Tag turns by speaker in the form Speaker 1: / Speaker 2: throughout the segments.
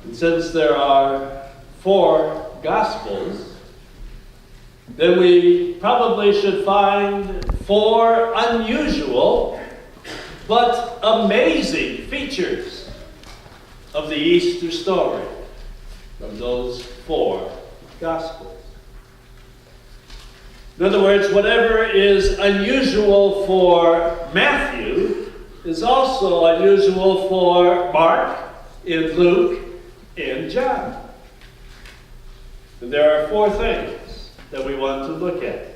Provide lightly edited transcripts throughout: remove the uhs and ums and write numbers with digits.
Speaker 1: And since there are 4 Gospels, then we probably should find 4 unusual but amazing features of the Easter story from those 4 Gospels. In other words, whatever is unusual for Matthew is also unusual for Mark, and Luke, and John. And there are 4 things that we want to look at.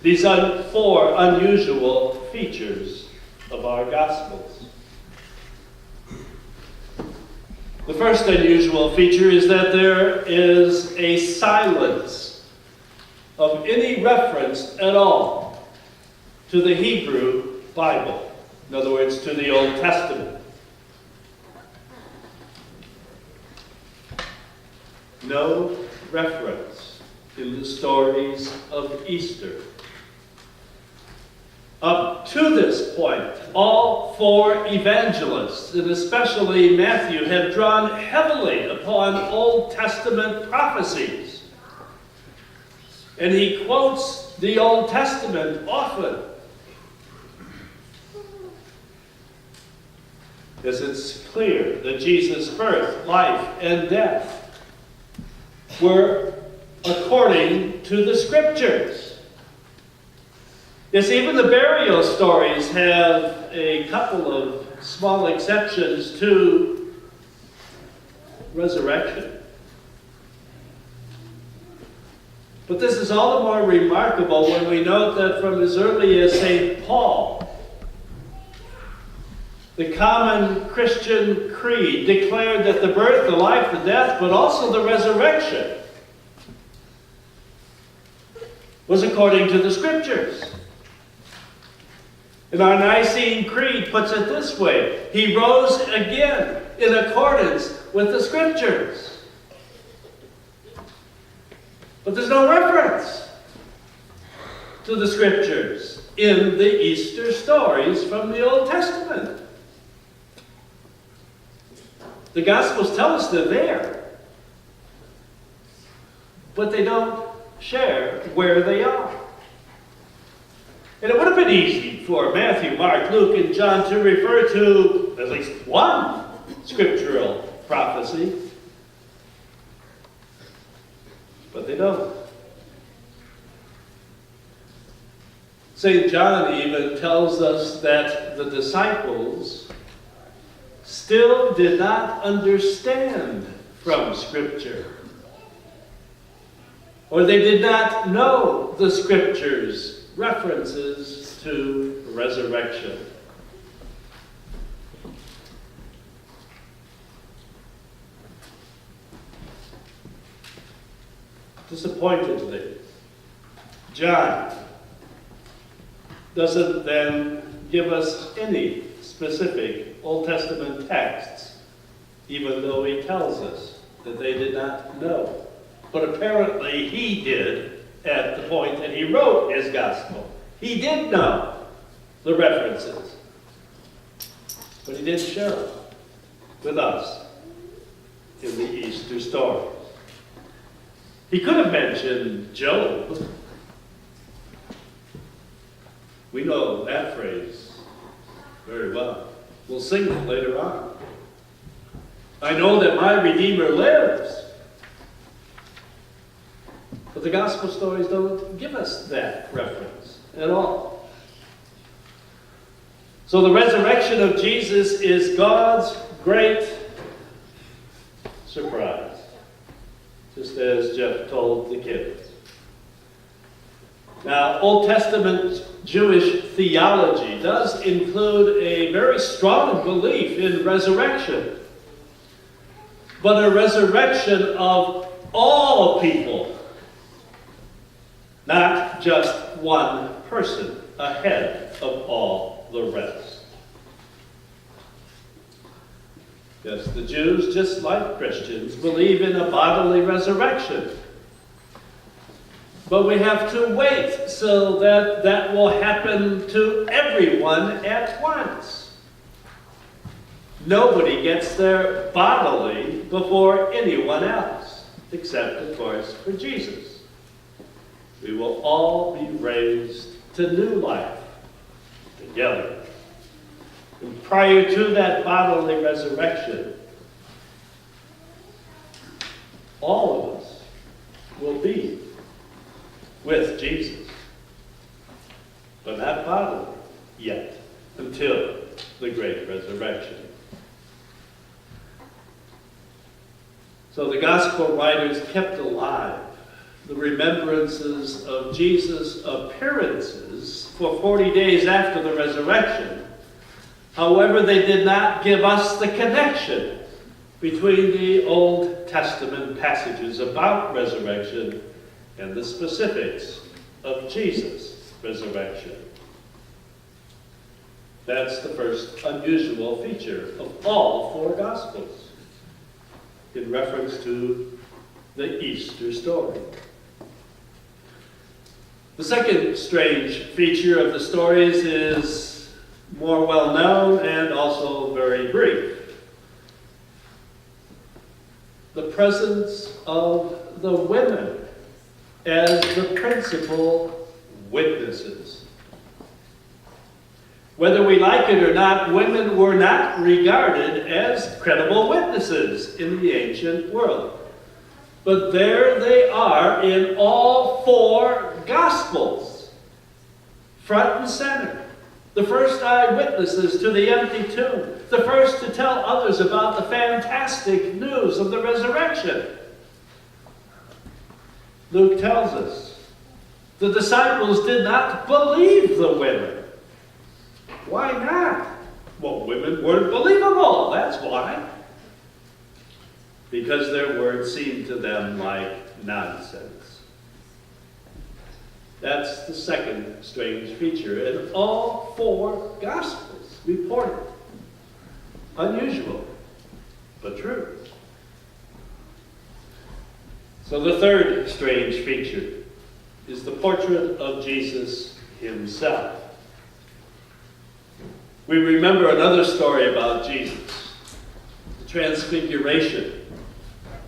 Speaker 1: These are 4 unusual features of our Gospels. The first unusual feature is that there is a silence of any reference at all to the Hebrew Bible. In other words, to the Old Testament. No reference in the stories of Easter. Up to this point, all 4 evangelists, and especially Matthew, have drawn heavily upon Old Testament prophecies. And he quotes the Old Testament often, as it's clear that Jesus' birth, life, and death were according to the Scriptures. Yes, even the burial stories have a couple of small exceptions to resurrection. But this is all the more remarkable when we note that from as early as St. Paul, the common Christian creed declared that the birth, the life, the death, but also the resurrection was according to the Scriptures. And our Nicene Creed puts it this way: He rose again in accordance with the Scriptures. But there's no reference to the Scriptures in the Easter stories from the Old Testament. The Gospels tell us they're there, but they don't share where they are. And it would have been easy for Matthew, Mark, Luke, and John to refer to at least one scriptural prophecy, but they don't. St. John even tells us that the disciples still did not understand from Scripture, or they did not know the Scriptures' references to resurrection. Disappointedly, John doesn't then give us any specific Old Testament texts, even though he tells us that they did not know. But apparently he did at the point that he wrote his gospel. He did know the references, but he didn't share them with us in the Easter story. He could have mentioned Job. We know that phrase very well. We'll sing it later on. I know that my Redeemer lives. But the gospel stories don't give us that reference at all. So the resurrection of Jesus is God's great surprise, just as Jeff told the kids. Now, Old Testament Jewish theology does include a very strong belief in resurrection, but a resurrection of all people, not just one person ahead of all the rest. Yes, the Jews, just like Christians, believe in a bodily resurrection. But we have to wait so that that will happen to everyone at once. Nobody gets there bodily before anyone else, except, of course, for Jesus. We will all be raised to new life together. And prior to that bodily resurrection, all of us will be with Jesus, but not bodily yet, until the great resurrection. So the gospel writers kept alive the remembrances of Jesus' appearances for 40 days after the resurrection. However, they did not give us the connection between the Old Testament passages about resurrection and the specifics of Jesus' resurrection. That's the first unusual feature of all four Gospels in reference to the Easter story. The second strange feature of the stories is more well known and also very brief. The presence of the women as the principal witnesses. Whether we like it or not, women were not regarded as credible witnesses in the ancient world. But there they are in all four Gospels, front and center. The first eyewitnesses to the empty tomb. The first to tell others about the fantastic news of the resurrection. Luke tells us the disciples did not believe the women. Why not? Well, women weren't believable, that's why. Because their words seemed to them like nonsense. That's the second strange feature, and all four Gospels report it. Unusual, but true. So the third strange feature is the portrait of Jesus himself. We remember another story about Jesus, the Transfiguration,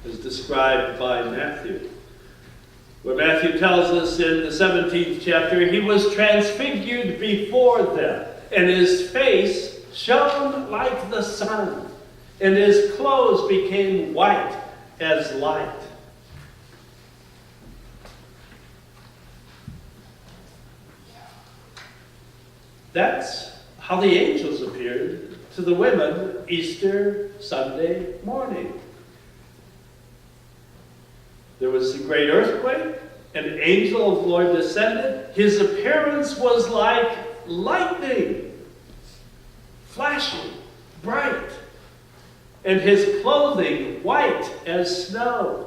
Speaker 1: as described by Matthew, where Matthew tells us in the 17th chapter, he was transfigured before them, and his face shone like the sun, and his clothes became white as light. That's how the angels appeared to the women Easter Sunday morning. There was a great earthquake. An angel of the Lord descended. His appearance was like lightning, flashing, bright, and his clothing white as snow.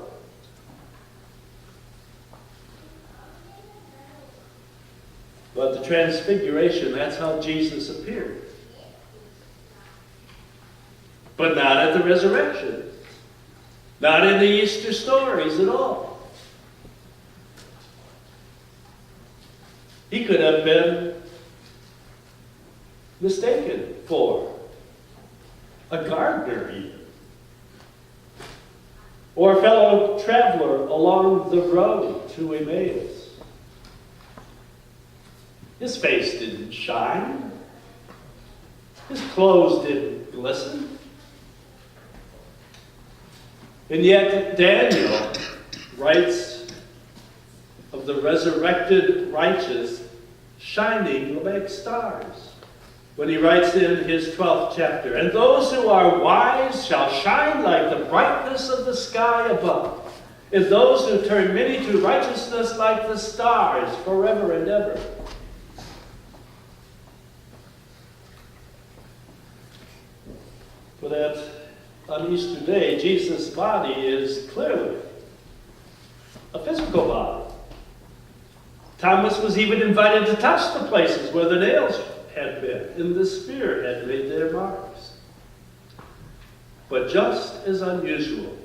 Speaker 1: But the Transfiguration, that's how Jesus appeared. But not at the resurrection. Not in the Easter stories at all. He could have been mistaken for a gardener even, or a fellow traveler along the road to Emmaus. His face didn't shine. His clothes didn't glisten. And yet Daniel writes of the resurrected righteous shining like stars when he writes in his 12th chapter, and those who are wise shall shine like the brightness of the sky above, and those who turn many to righteousness like the stars forever and ever. For that on Easter Day, Jesus' body is clearly a physical body. Thomas was even invited to touch the places where the nails had been, and the spear had made their marks. But just as unusual,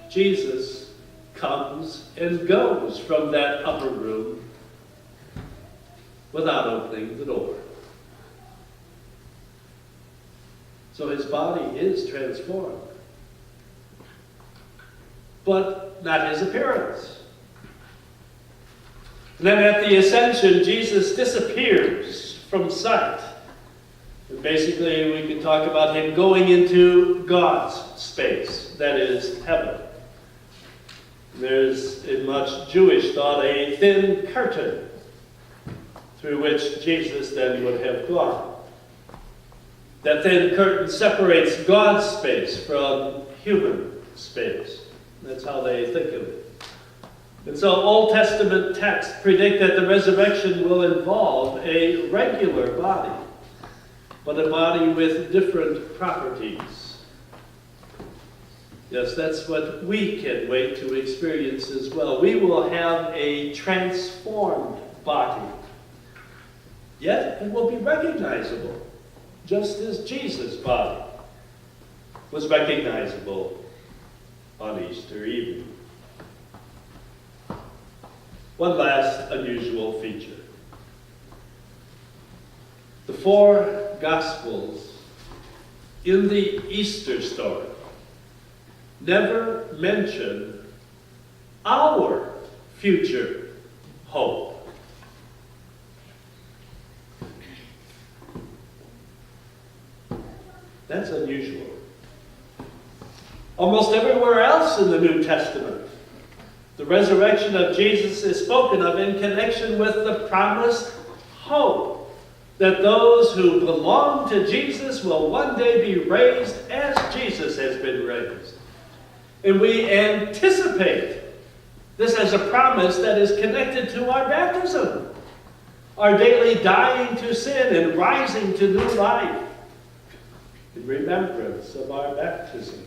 Speaker 1: Jesus comes and goes from that upper room without opening the door. So his body is transformed. But not his appearance. And then at the ascension, Jesus disappears from sight. And basically, we can talk about him going into God's space, that is, heaven. There's, in much Jewish thought, a thin curtain through which Jesus then would have gone. That thin curtain separates God's space from human space. That's how they think of it. And so Old Testament texts predict that the resurrection will involve a regular body, but a body with different properties. Yes, that's what we can wait to experience as well. We will have a transformed body, yet it will be recognizable, just as Jesus' body was recognizable on Easter evening. One last unusual feature. The four Gospels in the Easter story never mention our future hope. That's unusual. Almost everywhere else in the New Testament, the resurrection of Jesus is spoken of in connection with the promised hope that those who belong to Jesus will one day be raised as Jesus has been raised. And we anticipate this as a promise that is connected to our baptism, our daily dying to sin and rising to new life in remembrance of our baptism.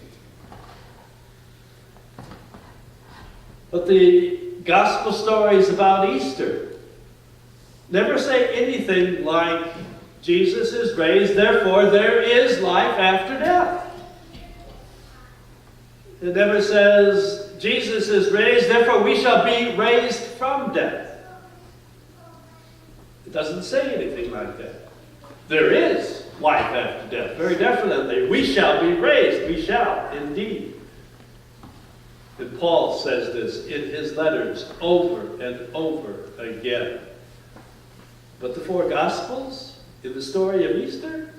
Speaker 1: But the gospel stories about Easter never say anything like Jesus is raised, therefore there is life after death. It never says Jesus is raised, therefore we shall be raised from death. It doesn't say anything like that. There is life after death, very definitely. We shall be raised. We shall, indeed. And Paul says this in his letters over and over again. But the four Gospels in the story of Easter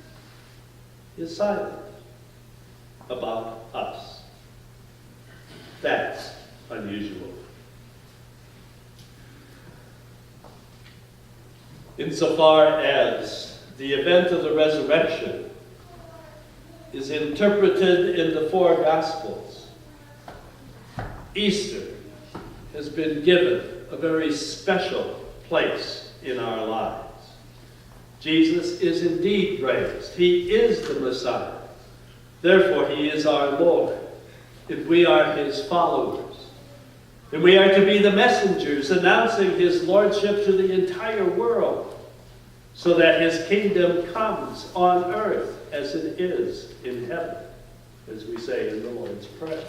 Speaker 1: is silent about us. That's unusual. Insofar as the event of the resurrection is interpreted in the four Gospels, Easter has been given a very special place in our lives. Jesus is indeed raised. He is the Messiah. Therefore, he is our Lord. And we are his followers. And we are to be the messengers announcing his lordship to the entire world so that his kingdom comes on earth as it is in heaven, as we say in the Lord's Prayer.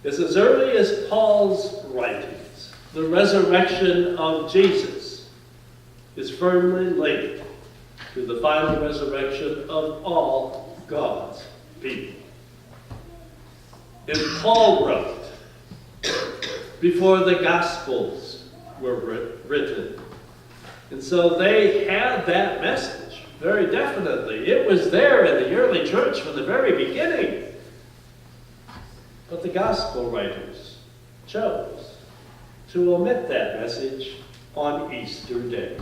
Speaker 1: It's as early as Paul's writings, the resurrection of Jesus is firmly linked to the final resurrection of all God's people. And Paul wrote before the Gospels were written. And so they had that message, very definitely. It was there in the early church from the very beginning. But the Gospel writers chose to omit that message on Easter Day.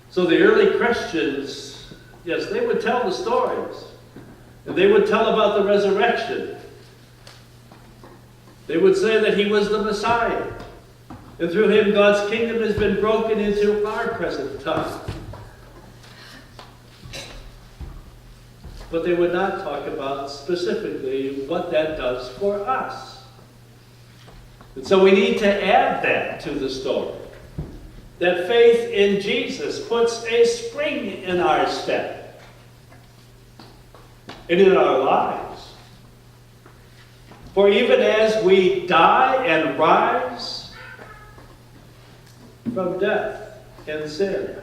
Speaker 1: So the early Christians, yes, they would tell the stories. And they would tell about the resurrection. They would say that he was the Messiah. And through him, God's kingdom has been broken into our present time. But they would not talk about specifically what that does for us. And so we need to add that to the story. That faith in Jesus puts a spring in our step and in our lives. For even as we die and rise from death and sin,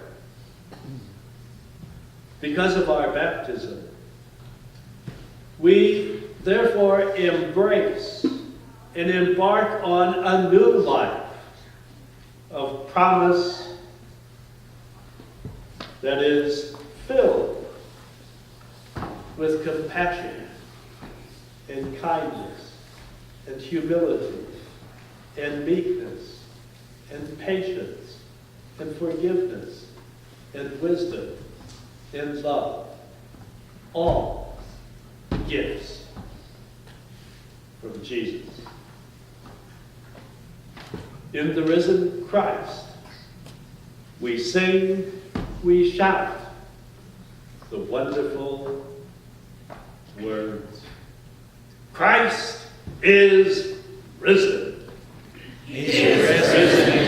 Speaker 1: because of our baptism. We therefore embrace and embark on a new life of promise that is filled with compassion and kindness and humility and meekness and patience and forgiveness and wisdom and love. All gifts from Jesus. In the risen Christ, we sing, we shout the wonderful words. Christ is risen.
Speaker 2: He is risen